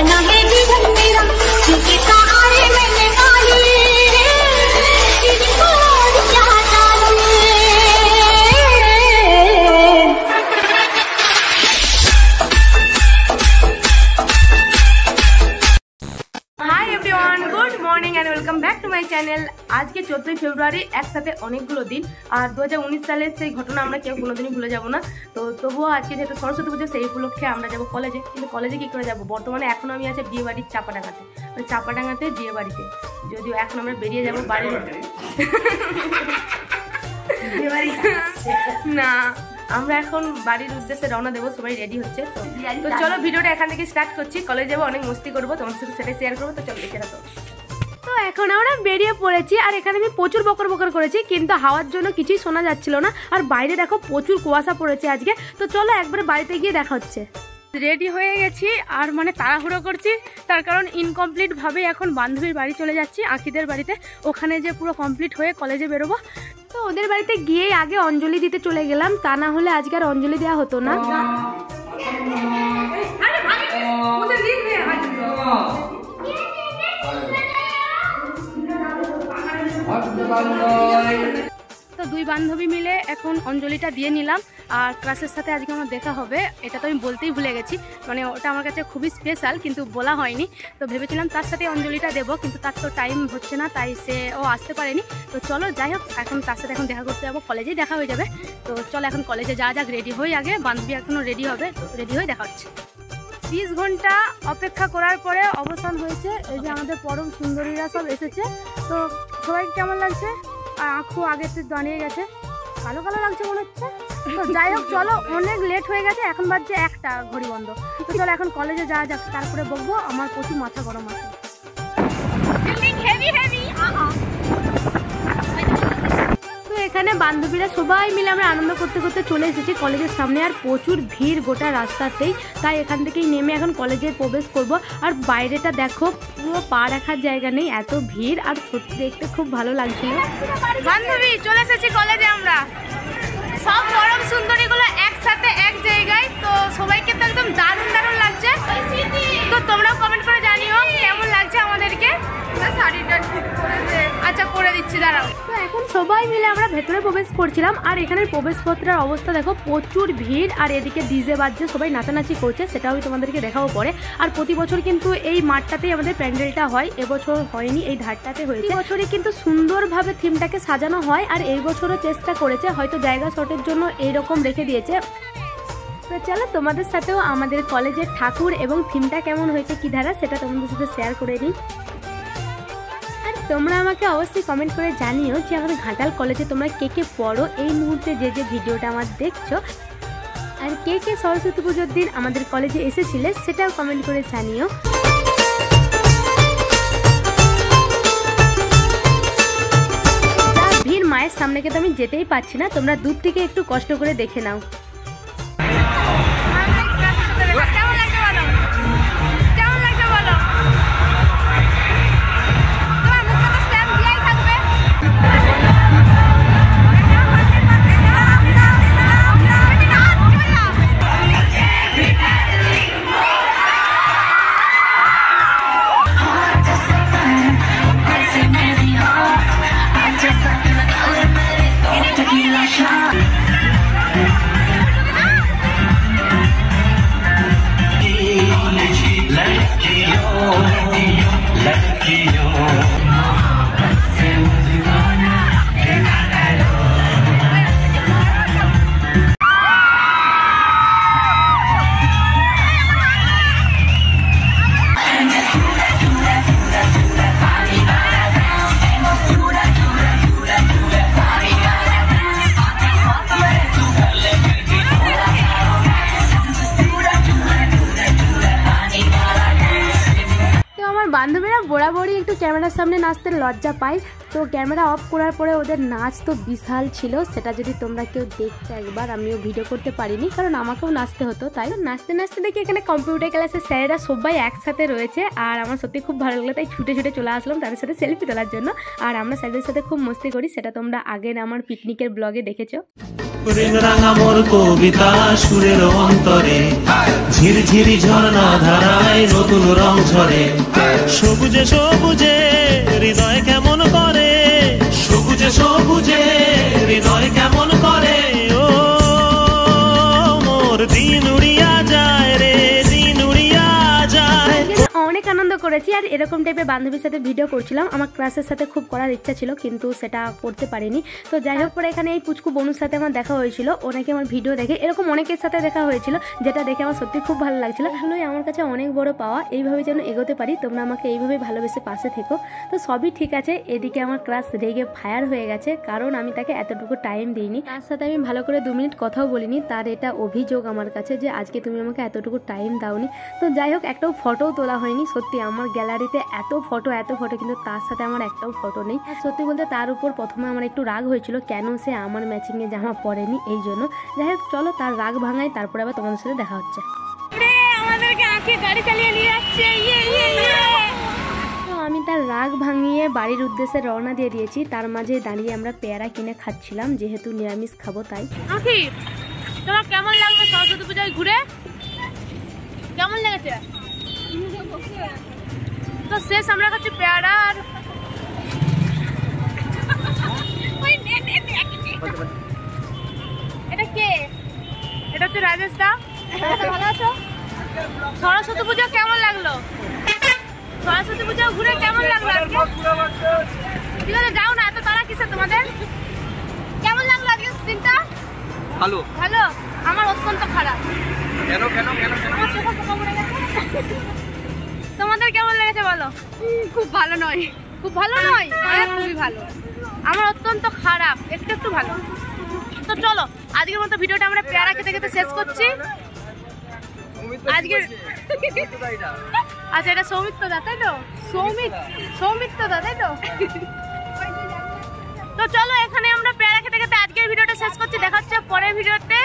बना है जीवन मेरा, क्योंकि सहारे मैंने पाले इनको और क्या डालूं। Hi everyone, good morning and welcome back to my channel. আজকে 14 ফেব্রুয়ারি, একসাথে অনেকগুলো দিন। আর 2019 সালের সেই ঘটনা আমরা কেউ কোনোদিনই ভুলে যাব না। তো তবুও আজকে যেহেতু সরস্বতী পুজো, সেই উপলক্ষে আমরা যাব কলেজে। কিন্তু কলেজে কী করে যাব? বর্তমানে এখন আমি আছি বিয়ে বাড়ির চাপাডাঙ্গাতে, মানে চাপাডাঙ্গাতে বিয়ে বাড়িতে। যদিও এখন আমরা বেরিয়ে যাব বাড়ির না, আমরা এখন বাড়ির উদ্দেশ্যে রওনা দেবো, সবাই রেডি হচ্ছে। তো চলো ভিডিওটা এখান থেকে স্টার্ট করছি। কলেজ যাবো, অনেক মস্তি করবো, তোমার সাথে সেটা শেয়ার করবো। তো চলো দেখে রাখো। তো এখন আমরা বেরিয়ে পড়েছি, আর এখানে আমি প্রচুর বকর বকর করেছি, কিন্তু হাওয়ার জন্য কিছুই শোনা যাচ্ছিল না। আর বাইরে দেখো প্রচুর কুয়াশা পড়েছে আজকে। তো চলো একবারে বাড়িতে গিয়ে দেখা হচ্ছে। রেডি হয়ে গেছি, আর মানে তাড়াহুড়ো করছি, তার কারণ ইনকমপ্লিট ভাবে এখন বান্ধবীর বাড়ি চলে যাচ্ছি, আঁখিদের বাড়িতে। ওখানে যে পুরো কমপ্লিট হয়ে কলেজে বেরোবো। তো ওদের বাড়িতে গিয়েই আগে অঞ্জলি দিতে চলে গেলাম, তা না হলে আজকে আর অঞ্জলি দেওয়া হতো না। তো দুই বান্ধবী মিলে এখন অঞ্জলিটা দিয়ে নিলাম। আর ক্লাসের সাথে আজকে আমার দেখা হবে, এটা তো আমি বলতেই ভুলে গেছি, মানে ওটা আমার কাছে খুবই স্পেশাল, কিন্তু বলা হয়নি। তো ভেবেছিলাম তার সাথে অঞ্জলিটা দেবো, কিন্তু তার তো টাইম হচ্ছে না, তাই ও আসতে পারেনি। তো চলো যাই হোক, এখন তার সাথে এখন দেখা করতে যাবো, কলেজেই দেখা হয়ে যাবে। তো চলো এখন কলেজে যাক, রেডি হই আগে, বান্ধবী এখনও রেডি হবে, তো রেডি হয়ে দেখা হচ্ছে। 20 ঘন্টা অপেক্ষা করার পরে অবসান হয়েছে। এই যে আমাদের পরম সুন্দরীরা সব এসেছে। তো সবাই কেমন লাগছে? আর আঁখু আগে তো দাঁড়িয়ে গেছে, কালো কালো লাগছে মনে হচ্ছে। তো যাই হোক চলো, অনেক লেট হয়ে গেছে, এখন বাজছে 1টা, ঘড়ি বন্ধ। তো চলো এখন কলেজে যাওয়া যাক, তারপরে বকবো। আমার প্রচুর মাথা গরম আছে। তো এখানে বান্ধবীরা সবাই মিলে আমরা আনন্দ করতে করতে চলে এসেছি কলেজের সামনে। আর প্রচুর ভিড় গোটা রাস্তাতেই, তাই এখান থেকেই নেমে এখন কলেজে প্রবেশ করব। আর বাইরেটা দেখো, পুরো পা রাখার জায়গা নেই, এত ভিড়। আর সত্যি দেখতে খুব ভালো লাগছিল। বান্ধবী চলে এসেছি কলেজে, আমরা সব পরম সুন্দরীগুলো একসাথে এক জায়গায়। তো সবাইকে তো একদম দারুণ দারুণ লাগছে। তো তোমরাও কমেন্ট করে জানিও কেমন লাগছে আমাদেরকে। শাড়িটা ঠিক করে দে। আচ্ছা করে দিচ্ছি, দাঁড়াও। তো এখন সবাই মিলে আমরা ভেতরে প্রবেশ করছিলাম। আর এখানের প্রবেশপত্রের অবস্থা দেখো, প্রচুর ভিড়। আর এদিকে ডিজে বাজছে, সবাই নাচানাচি করছে, সেটাও আমি তোমাদেরকে দেখাবো পরে। আর প্রতি বছর কিন্তু এই মাঠটাতেই আমাদের প্যান্ডেলটা হয়, এবছর হয়নি, এই ধারটাতে হয়েছে। বছরই কিন্তু সুন্দরভাবে থিমটাকে সাজানো হয়। আর এই বছরও চেষ্টা করেছে, হয়তো জায়গা শর্টের জন্য এইরকম রেখে দিয়েছে। তো চলো তোমাদের সাথেও আমাদের কলেজের ঠাকুর এবং থিমটা কেমন হয়েছে, কি ধারা, সেটা তোমাদের সাথে শেয়ার করে নিই। তোমরা আমাকে অবশ্যই কমেন্ট করে জানিও যে আমাদের ঘাটাল কলেজে তোমরা কে কে পড়ো, এই মুহূর্তে যে ভিডিওটা আমার দেখছো। আর কে কে সরস্বতী পুজোর দিন আমাদের কলেজে এসেছিলে, সেটাও কমেন্ট করে জানিও। ভিড় মায়ের সামনেকে তো আমি যেতেই পারছি না, তোমরা দূর থেকে একটু কষ্ট করে দেখে নাও। বান্ধবীরা বরাবরই একটু ক্যামেরার সামনে নাচতে লজ্জা পায়। তো ক্যামেরা অফ করার পরে ওদের নাচ তো বিশাল ছিল, সেটা যদি তোমরা কেউ দেখতে একবার, আমিও ভিডিও করতে পারিনি কারণ আমাকেও নাচতে হতো। তাই নাচতে নাচতে দেখি এখানে কম্পিউটার ক্লাসের স্যারেরা সবাই একসাথে রয়েছে। আর আমার সত্যি খুব ভালো লাগলো, তাই ছুটে ছুটে চলে আসলাম তাদের সাথে সেলফি তোলার জন্য। আর আমরা স্যারদের সাথে খুব মস্তি করি, সেটা তোমরা আগের আমার পিকনিকের ব্লগে দেখেছো। রিংরাঙা মোর কবিতা সুরের অন্তরে, ঝিরঝিরি ঝর্ণা ধারায় নতুন রং ঝরে। সবুজে সবুজে হৃদয় কেমন করে, সবুজে সবুজে হৃদয় কেমন করে। ও মোর দিন উড়িয়া যায় রে, দিন উড়িয়া যায়। অনেক আনন্দ করেছি আর এরকম টাইপের বান্ধবীর সাথে ভিডিও করছিলাম। আমার ক্লাসের সাথে খুব করার ইচ্ছা ছিল কিন্তু সেটা করতে পারিনি। তো যাই হোক, পরে এখানে এই পুচকু বনুর সাথে আমার দেখা হয়েছিল। ও নাকি আমার ভিডিও দেখে, এরকম অনেকের সাথে দেখা হয়েছিল, যেটা দেখে আমার সত্যি খুব ভালো লাগছিল। এগুলোই আমার কাছে অনেক বড় পাওয়া। এইভাবে যেন এগোতে পারি, তোমরা আমাকে এইভাবে ভালোবেসে পাশে থেকো। তো সবই ঠিক আছে। এদিকে আমার ক্লাস রেগে ফায়ার হয়ে গেছে, কারণ আমি তাকে এতটুকু টাইম দিইনি। তার সাথে আমি ভালো করে 2 মিনিট কথাও বলিনি। তার এটা অভিযোগ আমার কাছে যে আজকে তুমি আমাকে এতটুকু টাইম দাওনি। তো যাই হোক, একটাও ফটোও তোলা হয়নি। সত্যি আমার গ্যালারিতে এত ফটো কিন্তু তার সাথে আমার একটাও ফটো নেই। আর সত্যি বলতে তার উপর প্রথমে আমার একটু রাগ হয়েছিল, কেন সে আমার ম্যাচিংয়ে জামা পরেনি, এই জন্য। যাই হোক, চলো তার রাগ ভাঙাই, তারপরে আবার তোমাদের সাথে দেখা হচ্ছে। তো আমি তার রাগ ভাঙিয়ে বাড়ির উদ্দেশ্যে রওনা দিয়ে দিয়েছি। তার মাঝে দাঁড়িয়ে আমরা পেয়ারা কিনে খাচ্ছিলাম, যেহেতু নিরামিষ খাবো তাই। তোমার কেমন লাগবে সরস্বতী পূজায় ঘুরে? কেমন লেগেছে? তো শেষ আমরা খাচ্ছি পেয়ারা। আর এটা কে? এটা হচ্ছে রাজেশ দা। ভালো আছো? সরস্বতী পূজা কেমন লাগলো? সরস্বতী পূজা ঘুরে কেমন লাগলো আজকে? ঠিক আছে, যাও না, এত তারা কিসে তোমাদের? কেমন লাগলো আজকে দিনটা? ভালো। ভালো? আমার অত্যন্ত খারাপ। কেন কেন কেন কেন? আমার চোখে পোকা পড়ে গেছে। তোমাদের কেমন লেগেছে বলো? খুব ভালো নয়। খুব ভালো নয়? খুবই ভালো। আমার অত্যন্ত খারাপ, একটু একটু ভালো। তো চলো, আজকের মতো ভিডিওটা আমরা পেয়ারা খেতে খেতে শেষ করছি। আজকে আচ্ছা, এটা সৌমিত্র দা তাই তো? সৌমিত্র দা তাই তো? তো চলো, এখানে আমরা পেয়ারা খেতে খেতে আজকের ভিডিওটা শেষ করছি। দেখা হচ্ছে পরের ভিডিওতে।